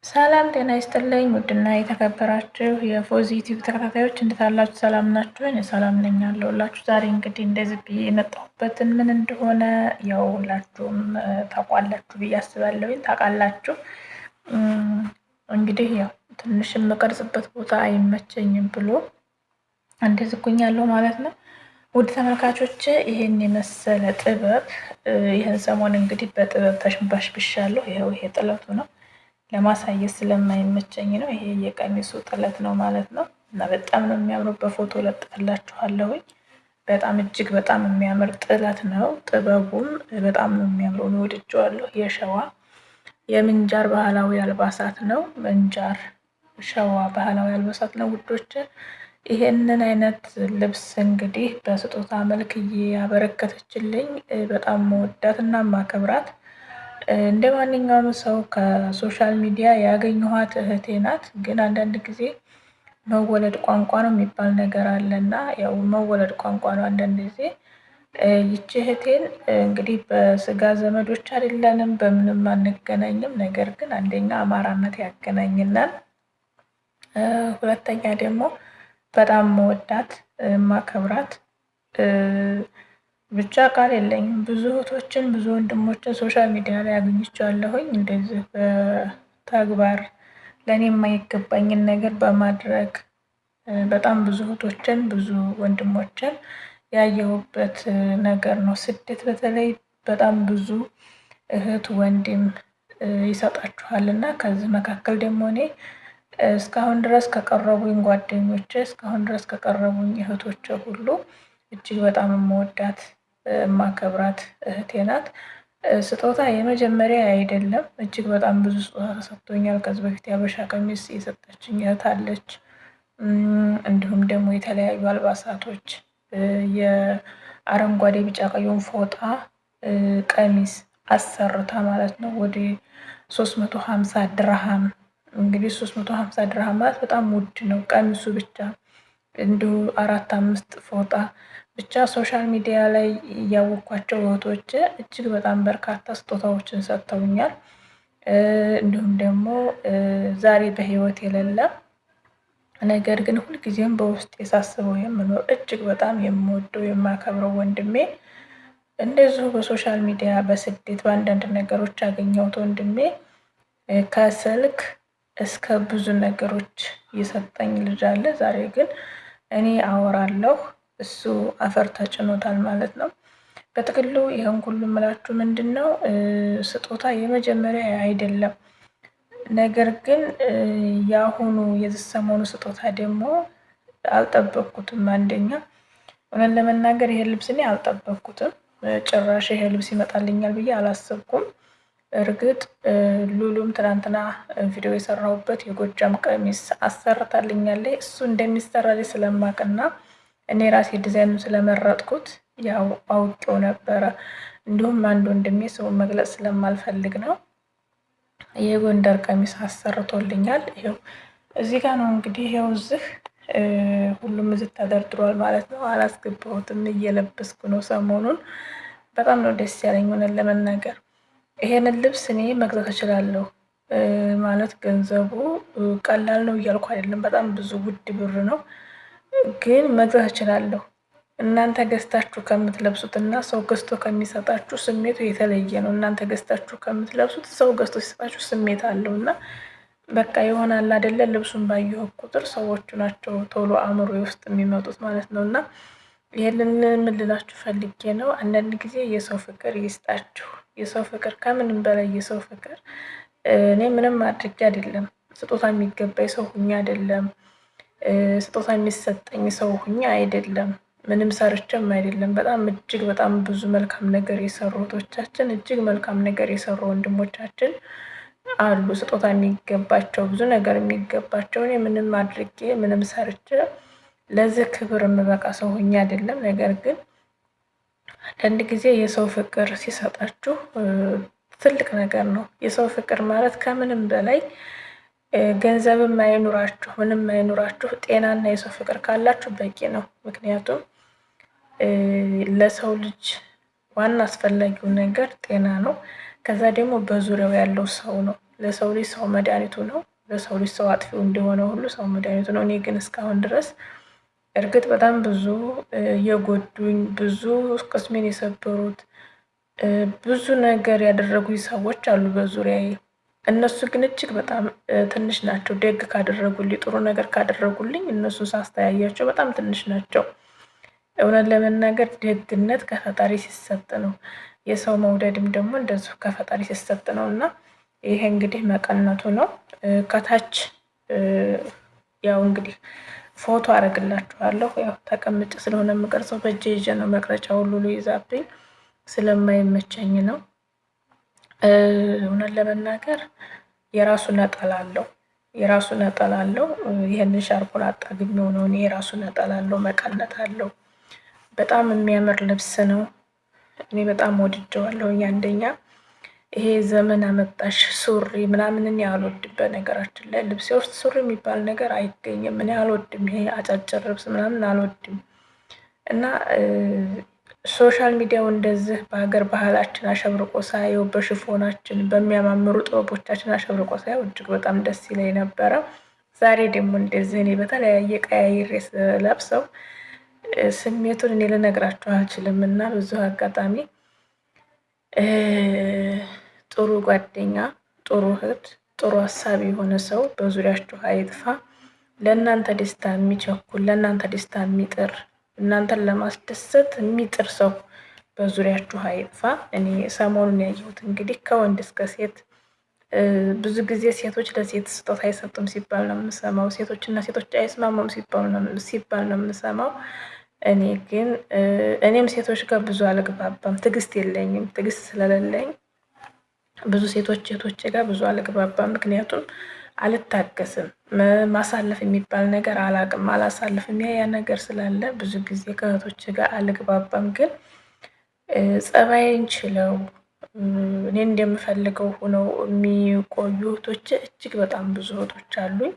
ሰላም ጤና ይስጥልኝ ውድና የተከበራችሁ የፎዚ ዩቲዩብ ተከታታዮች እንዴት አላችሁ? ሰላም ናችሁ? እኔ ሰላም ነኝ አለሁላችሁ። ዛሬ እንግዲህ እንደዚህ ብዬ የመጣሁበትን ምን እንደሆነ ያው ሁላችሁም ታውቃላችሁ ብዬ አስባለሁኝ። ታውቃላችሁ እንግዲህ ያው ትንሽ የምቀርጽበት ቦታ አይመቸኝም ብሎ እንደዚህ ኩኛለሁ ማለት ነው። ውድ ተመልካቾች ይሄን የመሰለ ጥበብ ይህን ሰሞን እንግዲህ በጥበብ ተሽባሽብሻለሁ። ይሄ ጥለቱ ነው ለማሳየት ስለማይመቸኝ ነው። ይሄ የቀሚሱ ጥለት ነው ማለት ነው እና በጣም ነው የሚያምረው። በፎቶ ለጥፍላችኋለሁኝ። በጣም እጅግ በጣም የሚያምር ጥለት ነው። ጥበቡም በጣም ነው የሚያምረው። ነው ወድጄዋለሁ። የሸዋ የምንጃር ባህላዊ አልባሳት ነው። ምንጃር ሸዋ ባህላዊ አልባሳት ነው ውዶች። ይሄንን አይነት ልብስ እንግዲህ በስጦታ መልክዬ ያበረከተችልኝ በጣም መወዳትና ማከብራት እንደ ማንኛውም ሰው ከሶሻል ሚዲያ ያገኘኋት እህቴ ናት። ግን አንዳንድ ጊዜ መወለድ ቋንቋ ነው የሚባል ነገር አለና ያው መወለድ ቋንቋ ነው። አንዳንድ ጊዜ ይቺ እህቴን እንግዲህ በስጋ ዘመዶች አይደለንም፣ በምንም አንገናኝም። ነገር ግን አንደኛ አማራነት ያገናኝናል፣ ሁለተኛ ደግሞ በጣም መወዳት ማከብራት ብቻ ቃል የለኝም። ብዙ እህቶችን ብዙ ወንድሞችን ሶሻል ሚዲያ ላይ አግኝቻለሁኝ። እንደዚህ በተግባር ለእኔ የማይገባኝን ነገር በማድረግ በጣም ብዙ እህቶችን ብዙ ወንድሞችን ያየሁበት ነገር ነው። ስደት በተለይ በጣም ብዙ እህት ወንድም ይሰጣችኋል እና ከዚህ መካከል ደግሞ እኔ እስካሁን ድረስ ከቀረቡኝ ጓደኞቼ እስካሁን ድረስ ከቀረቡኝ እህቶቼ ሁሉ እጅግ በጣም የምወዳት ማከብራት እህቴ ናት። ስጦታ የመጀመሪያ አይደለም፣ እጅግ በጣም ብዙ ስጦታ ተሰጥቶኛል። ከዚህ በፊት የሀበሻ ቀሚስ የሰጠችኝ እህት አለች። እንዲሁም ደግሞ የተለያዩ አልባሳቶች የአረንጓዴ ቢጫ ቀዩን ፎጣ ቀሚስ አሰርታ ማለት ነው ወደ 350 ድርሃም። እንግዲህ 350 ድርሃም ማለት በጣም ውድ ነው ቀሚሱ ብቻ። እንዲሁ 4-5 ፎጣ ብቻ ሶሻል ሚዲያ ላይ ያወኳቸው እህቶች እጅግ በጣም በርካታ ስጦታዎችን ሰጥተውኛል። እንዲሁም ደግሞ ዛሬ በህይወት የሌለ ነገር ግን ሁልጊዜም በውስጥ የሳስበው የምኖር እጅግ በጣም የምወደው የማከብረው ወንድሜ እንደዚሁ በሶሻል ሚዲያ በስደት በአንዳንድ ነገሮች ያገኘሁት ወንድሜ ከስልክ እስከ ብዙ ነገሮች የሰጠኝ ልጅ አለ። ዛሬ ግን እኔ አወራለሁ እሱ አፈር ተጭኖታል ማለት ነው። በጥቅሉ ይሄን ሁሉ የምላችሁ ምንድነው ስጦታ የመጀመሪያ አይደለም። ነገር ግን ያሁኑ የዚህ ሰሞኑ ስጦታ ደግሞ አልጠበቅኩትም። አንደኛ እውነት ለመናገር ይሄ ልብስ እኔ አልጠበቅኩትም። ጭራሽ ይሄ ልብስ ይመጣልኛል ብዬ አላሰብኩም። እርግጥ ሉሉም ትናንትና ቪዲዮ የሰራሁበት የጎጃም ቀሚስ አሰርታልኛለች። እሱ እንደሚሰራልኝ ስለማቅና እኔ ራሴ ዲዛይኑን ስለመረጥኩት ያው አውቄው ነበረ። እንዲሁም አንድ ወንድሜ ሰውን መግለጽ ስለማልፈልግ ነው የጎንደር ቀሚስ አሰርቶልኛል። ይኸው እዚህ ጋር ነው እንግዲህ ይኸው እዚህ ሁሉም እዚህ ተደርድሯል ማለት ነው። አላስገባሁትም፣ እየለበስኩ ነው ሰሞኑን። በጣም ነው ደስ ያለኝ ሆነን ለመናገር። ይሄንን ልብስ እኔ መግዛት እችላለሁ ማለት ገንዘቡ ቀላል ነው እያልኩ አይደለም። በጣም ብዙ ውድ ብር ነው፣ ግን መግዛት እችላለሁ። እናንተ ገዝታችሁ ከምትለብሱት እና ሰው ገዝቶ ከሚሰጣችሁ ስሜቱ የተለየ ነው። እናንተ ገዝታችሁ ከምትለብሱት ሰው ገዝቶ ሲሰጣችሁ ስሜት አለው እና በቃ ይሆናል አይደለ? ልብሱን ባየሁ ቁጥር ሰዎቹ ናቸው ቶሎ አእምሮ ውስጥ የሚመጡት ማለት ነው። እና ይሄንን ምን ልላችሁ ፈልጌ ነው፣ አንዳንድ ጊዜ የሰው ፍቅር ይስጣችሁ። የሰው ፍቅር ከምንም በላይ የሰው ፍቅር። እኔ ምንም አድርጌ አይደለም፣ ስጦታ የሚገባኝ ሰው ሁኜ አይደለም፣ ስጦታ የሚሰጠኝ ሰው ሁኜ አይደለም፣ ምንም ሰርቼም አይደለም። በጣም እጅግ በጣም ብዙ መልካም ነገር የሰሩ እህቶቻችን፣ እጅግ መልካም ነገር የሰሩ ወንድሞቻችን አሉ። ስጦታ የሚገባቸው ብዙ ነገር የሚገባቸው። እኔ ምንም አድርጌ ምንም ሰርቼ ለዚህ ክብር የምበቃ ሰው ሁኜ አይደለም። ነገር ግን አንዳንድ ጊዜ የሰው ፍቅር ሲሰጣችሁ ትልቅ ነገር ነው። የሰው ፍቅር ማለት ከምንም በላይ ገንዘብም አይኑራችሁ ምንም አይኑራችሁ ጤናና የሰው ፍቅር ካላችሁ በቂ ነው። ምክንያቱም ለሰው ልጅ ዋና አስፈላጊው ነገር ጤና ነው። ከዛ ደግሞ በዙሪያው ያለው ሰው ነው። ለሰው ልጅ ሰው መድኃኒቱ ነው። ለሰው ልጅ ሰው አጥፊው እንደሆነ ሁሉ ሰው መድኃኒቱ ነው። እኔ ግን እስካሁን ድረስ እርግጥ በጣም ብዙ የጎዱኝ፣ ብዙ ቅስሜን የሰበሩት፣ ብዙ ነገር ያደረጉኝ ሰዎች አሉ በዙሪያዬ። እነሱ ግን እጅግ በጣም ትንሽ ናቸው። ደግ ካደረጉልኝ፣ ጥሩ ነገር ካደረጉልኝ እነሱን ሳስተያያቸው በጣም ትንሽ ናቸው። እውነት ለመናገር ደግነት ከፈጣሪ ሲሰጥ ነው። የሰው መውደድም ደግሞ እንደዚሁ ከፈጣሪ ሲሰጥ ነው እና ይሄ እንግዲህ መቀነቱ ነው። ከታች ያው እንግዲህ ፎቶ አደርግላችኋለሁ። ያው ተቀምጬ ስለሆነ የምቀርጸው በእጄ ይዤ ነው። መቅረጫ ሁሉ ይዛብኝ ስለማይመቸኝ ነው። እውነት ለመናገር የራሱ ነጠላ አለው። የራሱ ነጠላ አለው። ይህንን ሻርፑን አጣግሜው ነው እኔ። የራሱ ነጠላ አለው፣ መቀነት አለው። በጣም የሚያምር ልብስ ነው። እኔ በጣም ወድጀዋለሁ። አንደኛ ይሄ ዘመን አመጣሽ ሱሪ ምናምን እኔ አልወድም። በነገራችን ላይ ልብሴ ውስጥ ሱሪ የሚባል ነገር አይገኝም። እኔ አልወድም። ይሄ አጫጭር ልብስ ምናምን አልወድም እና ሶሻል ሚዲያው እንደዚህ በሀገር ባህላችን አሸብርቆ ሳየው፣ በሽፎናችን በሚያማምሩ ጥበቦቻችን አሸብርቆ ሳየው እጅግ በጣም ደስ ይለኝ ነበረ። ዛሬ ደግሞ እንደዚህ እኔ በተለያየ ቀያይሬ ስለብሰው ስሜቱን እኔ ልነግራችሁ አልችልም እና ብዙ አጋጣሚ ጥሩ ጓደኛ፣ ጥሩ እህት፣ ጥሩ ሀሳቢ የሆነ ሰው በዙሪያችሁ አይጥፋ። ለእናንተ ደስታ የሚቸኩል፣ ለእናንተ ደስታ የሚጥር፣ እናንተን ለማስደሰት የሚጥር ሰው በዙሪያችሁ አይጥፋ። እኔ ሰሞኑን ያየሁት እንግዲህ ከወንድ እስከ ሴት ብዙ ጊዜ ሴቶች ለሴት ስጦታ አይሰጡም ሲባል ነው የምሰማው። ሴቶችና ሴቶች አይስማሙም ሲባል ነው የምሰማው። እኔ ግን እኔም ሴቶች ጋር ብዙ አልግባባም። ትዕግስት የለኝም። ትዕግስት ስለሌለኝ ብዙ ሴቶች እህቶቼ ጋር ብዙ አልግባባም። ምክንያቱም አልታገስም። ማሳለፍ የሚባል ነገር አላቅም፣ አላሳልፍም። ያ ነገር ስላለ ብዙ ጊዜ ከእህቶቼ ጋር አልግባባም። ግን ጸባይን ችለው እኔ እንደምፈልገው ሆነው የሚቆዩ እህቶቼ እጅግ በጣም ብዙ እህቶች አሉኝ።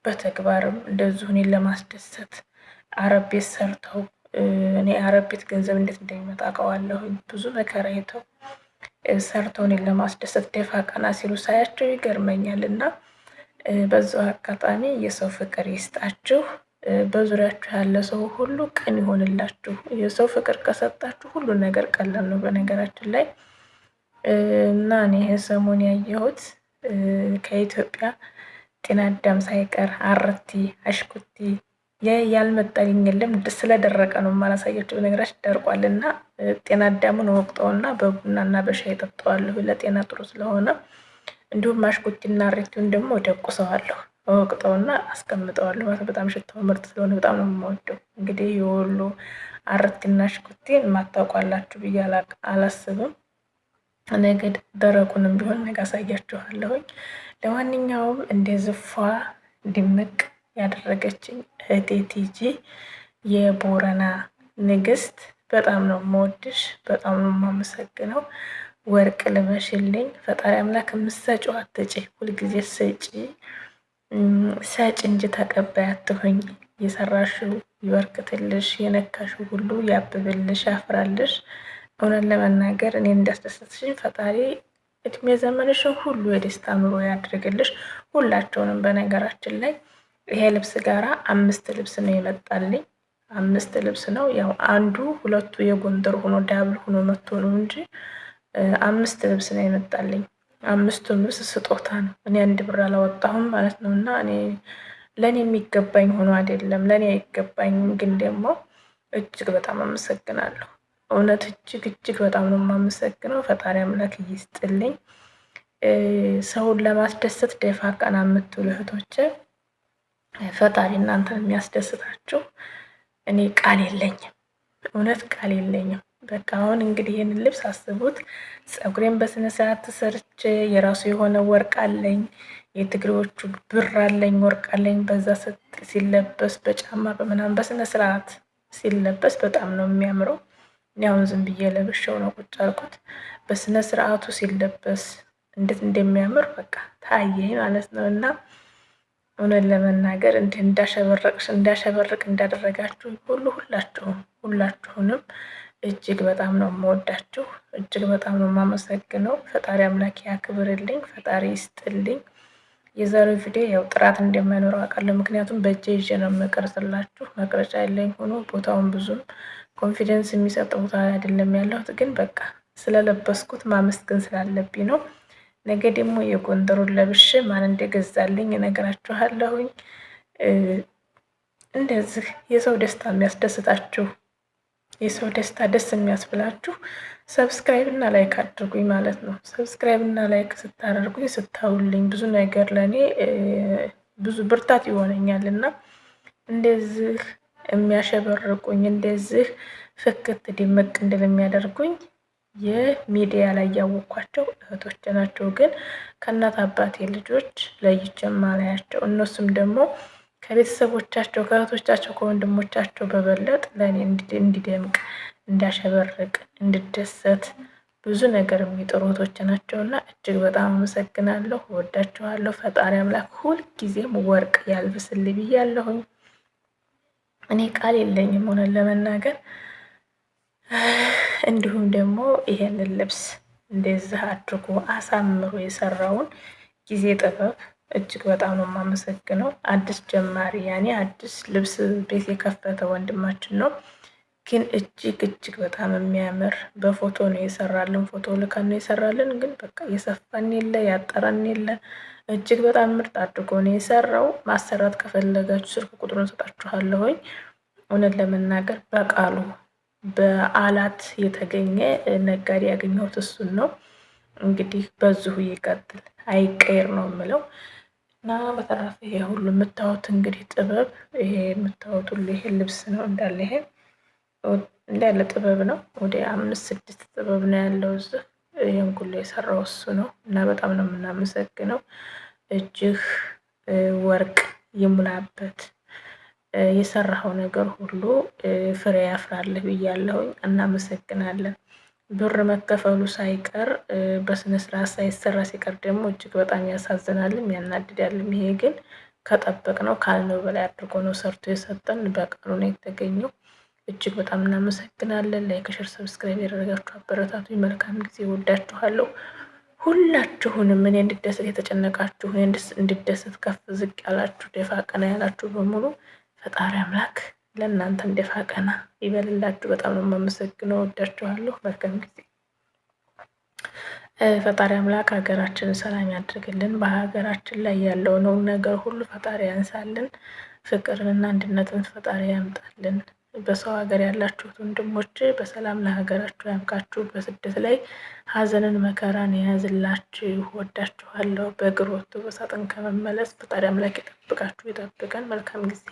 በተግባርም እንደዚሁ እኔን ለማስደሰት አረብ ቤት ሰርተው፣ እኔ አረብ ቤት ገንዘብ እንዴት እንደሚመጣ አውቀዋለሁኝ። ብዙ መከራ አይተው ሰርተው እኔን ለማስደሰት ደፋ ቀና ሲሉ ሳያቸው ይገርመኛል። እና በዛው አጋጣሚ የሰው ፍቅር ይስጣችሁ። በዙሪያችሁ ያለ ሰው ሁሉ ቅን ይሆንላችሁ። የሰው ፍቅር ከሰጣችሁ ሁሉ ነገር ቀላል ነው በነገራችን ላይ። እና እኔ ሰሞን ያየሁት ከኢትዮጵያ ጤና አዳም ሳይቀር አርቲ አሽኩቲ ያልመጣልኝ የለም። ስለደረቀ ነው የማላሳያቸው። በነገራችን ደርቋል እና ጤና አዳሙን ወቅጠውና በቡናና በሻይ ጠጣዋለሁ ለጤና ጥሩ ስለሆነ። እንዲሁም አሽኩቲና አሪቲውን ደግሞ ደቁሰዋለሁ ወቅጠውና አስቀምጠዋለሁ። በጣም ሽታው ምርጥ ስለሆነ በጣም ነው የምወደው። እንግዲህ የወሎ አሪቲና አሽኩቲን ማታውቋላችሁ ብዬ አላስብም። ነገ ደረቁንም ቢሆን ነገ አሳያችኋለሁኝ። ለማንኛውም እንደዚህ ፏ ድምቅ ያደረገችኝ እህቴ ቲጂ የቦረና ንግስት በጣም ነው የምወድሽ፣ በጣም ነው የማመሰግነው። ወርቅ ልበሽልኝ። ፈጣሪ አምላክ የምትሰጪው አትጪ፣ ሁልጊዜ ሰጪ ሰጪ እንጂ ተቀባይ አትሁኝ። የሰራሽው ይበርክትልሽ፣ የነካሽው ሁሉ ያብብልሽ፣ ያፍራልሽ። እውነት ለመናገር እኔ እንዳስደሰትሽኝ ፈጣሪ እድሜ ዘመንሽን ሁሉ የደስታ ኑሮ ያድርግልሽ። ሁላቸውንም በነገራችን ላይ ይሄ ልብስ ጋራ 5 ልብስ ነው የመጣልኝ። 5 ልብስ ነው። ያው አንዱ ሁለቱ የጎንደር ሆኖ ዳብል ሆኖ መጥቶ ነው እንጂ 5 ልብስ ነው የመጣልኝ። 5ቱም ልብስ ስጦታ ነው። እኔ 1 ብር አላወጣሁም ማለት ነው። እና እኔ ለእኔ የሚገባኝ ሆኖ አይደለም፣ ለእኔ አይገባኝም። ግን ደግሞ እጅግ በጣም አመሰግናለሁ። እውነት እጅግ በጣም ነው የማመሰግነው። ፈጣሪ አምላክ ይስጥልኝ። ሰውን ለማስደሰት ደፋ ቀና የምትውሉ እህቶቼ ፈጣሪ እናንተን የሚያስደስታችሁ። እኔ ቃል የለኝም፣ እውነት ቃል የለኝም። በቃ አሁን እንግዲህ ይህንን ልብስ አስቡት። ፀጉሬን በስነ ስርዓት ተሰርቼ የራሱ የሆነ ወርቅ አለኝ፣ የትግሬዎቹ ብር አለኝ፣ ወርቅ አለኝ። በዛ ሲለበስ በጫማ በምናምን በስነ ስርዓት ሲለበስ በጣም ነው የሚያምረው። እኔ አሁን ዝም ብዬ ለብሼው ነው ቁጭ አልኩት። በስነ ስርዓቱ ሲለበስ እንዴት እንደሚያምር በቃ ታየኝ ማለት ነው። እና እውነት ለመናገር እንዳሸበርቅ እንዳደረጋችሁ ሁሉ ሁላችሁንም እጅግ በጣም ነው የምወዳችሁ፣ እጅግ በጣም ነው የማመሰግነው። ፈጣሪ አምላክ ያክብርልኝ፣ ፈጣሪ ይስጥልኝ። የዛሬው ቪዲዮ ያው ጥራት እንደማይኖረው አውቃለሁ፣ ምክንያቱም በእጄ ይዤ ነው የምቀርጽላችሁ። መቅረጫ ያለኝ ሆኖ ቦታውን ብዙም ኮንፊደንስ የሚሰጥ ቦታ አይደለም ያለሁት፣ ግን በቃ ስለለበስኩት ማመስገን ስላለብኝ ነው። ነገ ደግሞ የጎንደሩን ለብሼ ማን እንደገዛልኝ እነግራችኋለሁኝ። እንደዚህ የሰው ደስታ የሚያስደስታችሁ የሰው ደስታ ደስ የሚያስብላችሁ ሰብስክራይብ እና ላይክ አድርጉኝ ማለት ነው። ሰብስክራይብ እና ላይክ ስታደርጉኝ ስታውልኝ ብዙ ነገር ለእኔ ብዙ ብርታት ይሆነኛል እና እንደዚህ የሚያሸበርቁኝ እንደዚህ ፍክት ድምቅ እንድል የሚያደርጉኝ የሚዲያ ላይ ያወቅኳቸው እህቶች ናቸው። ግን ከእናት አባቴ ልጆች ለይቼ ማላያቸው እነሱም ደግሞ ከቤተሰቦቻቸው ከእህቶቻቸው ከወንድሞቻቸው በበለጥ ለእኔ እንዲደምቅ እንዳሸበርቅ እንድደሰት ብዙ ነገር የሚጥሩ እህቶች ናቸውና እጅግ በጣም አመሰግናለሁ። ወዳችኋለሁ። ፈጣሪ አምላክ ሁልጊዜም ወርቅ ያልብስልኝ ብያለሁኝ። እኔ ቃል የለኝም ሆነን ለመናገር። እንዲሁም ደግሞ ይሄንን ልብስ እንደዚህ አድርጎ አሳምሮ የሰራውን ጊዜ ጥበብ እጅግ በጣም ነው የማመሰግነው። አዲስ ጀማሪ ያኔ አዲስ ልብስ ቤት የከፈተ ወንድማችን ነው፣ ግን እጅግ በጣም የሚያምር በፎቶ ነው የሰራልን። ፎቶ ልከን ነው የሰራልን፣ ግን በቃ የሰፋን የለ ያጠረን የለ እጅግ በጣም ምርጥ አድርጎ ነው የሰራው። ማሰራት ከፈለጋችሁ ስልክ ቁጥሩን ሰጣችኋለሁኝ። እውነት ለመናገር በቃሉ በአላት የተገኘ ነጋዴ ያገኘሁት እሱን ነው። እንግዲህ በዚሁ ይቀጥል አይቀየር ነው የምለው። እና በተረፈ ይሄ ሁሉ የምታዩት እንግዲህ ጥበብ ይሄ የምታዩት ሁሉ ይሄ ልብስ ነው እንዳለ ይሄ እንዳለ ጥበብ ነው። ወደ 5-6 ጥበብ ነው ያለው እዚህ። ይሄን ሁሉ የሰራው እሱ ነው እና በጣም ነው የምናመሰግነው። እጅህ ወርቅ ይሙላበት፣ የሰራኸው ነገር ሁሉ ፍሬ ያፍራልህ ብያለሁኝ። እናመሰግናለን። ብር መከፈሉ ሳይቀር በስነ ስርዓት ሳይሰራ ሲቀር ደግሞ እጅግ በጣም ያሳዝናልም ያናድዳልም። ይሄ ግን ከጠበቅነው ካልነው በላይ አድርጎ ነው ሰርቶ የሰጠን። በቃሉ ነው የተገኘው። እጅግ በጣም እናመሰግናለን። ላይክ፣ ሸር፣ ሰብስክራይብ ያደረጋችሁ አበረታቱ። መልካም ጊዜ። ወዳችኋለሁ ሁላችሁንም። እኔ እንድደሰት የተጨነቃችሁ፣ እኔ እንድደሰት ከፍ ዝቅ ያላችሁ፣ ደፋ ቀና ያላችሁ በሙሉ ፈጣሪ አምላክ ለእናንተም ደፋ ቀና ይበልላችሁ። በጣም ነው የማመሰግነው። ወዳችኋለሁ። መልካም ጊዜ። ፈጣሪ አምላክ ሀገራችንን ሰላም ያድርግልን። በሀገራችን ላይ ያለውን ነገር ሁሉ ፈጣሪ ያንሳልን። ፍቅርንና አንድነትን ፈጣሪ ያምጣልን። በሰው ሀገር ያላችሁት ወንድሞች በሰላም ለሀገራችሁ ያብቃችሁ። በስደት ላይ ሀዘንን መከራን የያዝላችሁ። ወዳችኋለሁ። በእግር ወጥቶ በሳጥን ከመመለስ ፈጣሪ አምላክ ይጠብቃችሁ፣ ይጠብቀን። መልካም ጊዜ